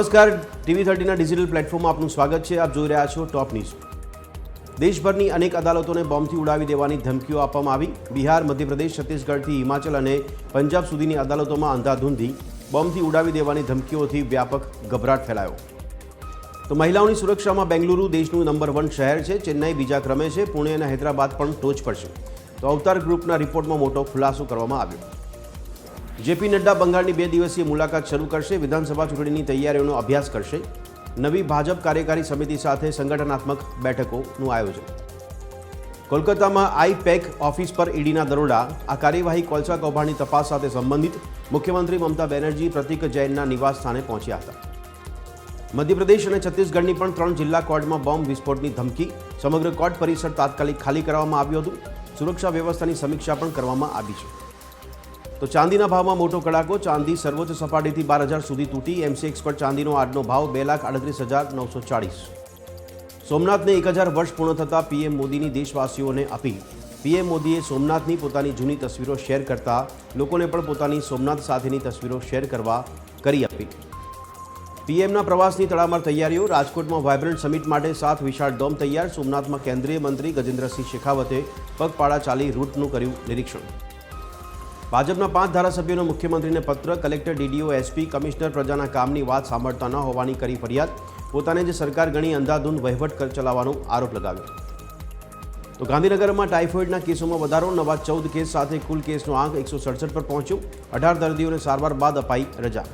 નમસ્કાર, TV30ના ડિજિટલ પ્લેટફોર્મમાં આપનું સ્વાગત છે। આપ જોઈ રહ્યા છો ટોપ ન્યૂઝ। દેશભરની અનેક અદાલતોને બોમ્બથી ઉડાવી દેવાની ધમકીઓ આપવામાં આવી। બિહાર, મધ્યપ્રદેશ, છત્તીસગઢથી હિમાચલ અને પંજાબ સુધીની અદાલતોમાં અંધાધૂંધી બોમ્બથી ઉડાવી દેવાની ધમકીઓથી વ્યાપક ગભરાટ ફેલાયો। તો મહિલાઓની સુરક્ષામાં બેંગલુરુ દેશનું નંબર 1 શહેર છે। ચેન્નાઈ બીજા ક્રમે છે। પુણે અને હૈદરાબાદ પણ ટોચ પર છે। તો અવતાર ગ્રુપના રિપોર્ટમાં મોટો ખુલાસો કરવામાં આવ્યો। જેપી નડ્ડા બંગાળની 2 દિવસીય મુલાકાત શરૂ કરશે। વિધાનસભા ચૂંટણીની તૈયારીઓનો અભ્યાસ કરશે। નવી ભાજપ કાર્યકારી સમિતિ સાથે સંગઠનાત્મક બેઠકોનું આયોજન। કોલકાતામાં આઈપેક ઓફિસ પર ઈડીના દરોડા। આ કાર્યવાહી કોલસા કૌભાંડની તપાસ સાથે સંબંધિત। મુખ્યમંત્રી મમતા બેનર્જી પ્રતિક જૈનના નિવાસ સ્થાને પહોંચ્યા હતા। મધ્યપ્રદેશ અને છત્તીસગઢની પણ 3 જિલ્લા કોર્ટમાં બોમ્બ વિસ્ફોટની ધમકી। સમગ્ર કોર્ટ પરિસર તાત્કાલિક ખાલી કરવામાં આવ્યું હતું। સુરક્ષા વ્યવસ્થાની સમીક્ષા પણ કરવામાં આવી છે। તો ચાંદીના ભાવમાં મોટો કડાકો। ચાંદી સર્વોચ્ચ સપાટીથી 12,000 સુધી તૂટી। MCX પર ચાંદીનો આજનો ભાવ 2,38,940। સોમનાથને 1000 વર્ષ પૂર્ણ થતાં PM મોદીની દેશવાસીઓને અપીલ। PM મોદીએ સોમનાથની પોતાની જૂની તસવીરો શેર કરતા લોકોને પણ પોતાની સોમનાથ સાથેની તસવીરો શેર કરવા કરી અપીલ। PMના પ્રવાસની તડામાર તૈયારીઓ। રાજકોટમાં વાયબ્રન્ટ સમિટ માટે 7 વિશાળ ડોમ તૈયાર। સોમનાથમાં કેન્દ્રીય મંત્રી ગજેન્દ્રસિંહ શેખાવતે પગપાળા ચાલી રૂટનું કર્યું નિરીક્ષણ। ભાજપના 5 ધારાસભ્યોનો મુખ્યમંત્રીને પત્ર। કલેક્ટર, DDO, SP, કમિશનર પ્રજાના કામની વાત સાંભળતા ન હોવાની કરી ફરિયાદ। પોતાને જે સરકાર ગણી અંધાધૂંધ વહીવટ ચલાવવાનો આરોપ લગાવ્યો। તો ગાંધીનગરમાં ટાઇફોઇડના કેસોમાં વધારો। નવા 14 કેસ સાથે કુલ કેસનો આંક 167 પર પહોંચ્યો। 18 દર્દીઓને સારવાર બાદ અપાઈ રજા।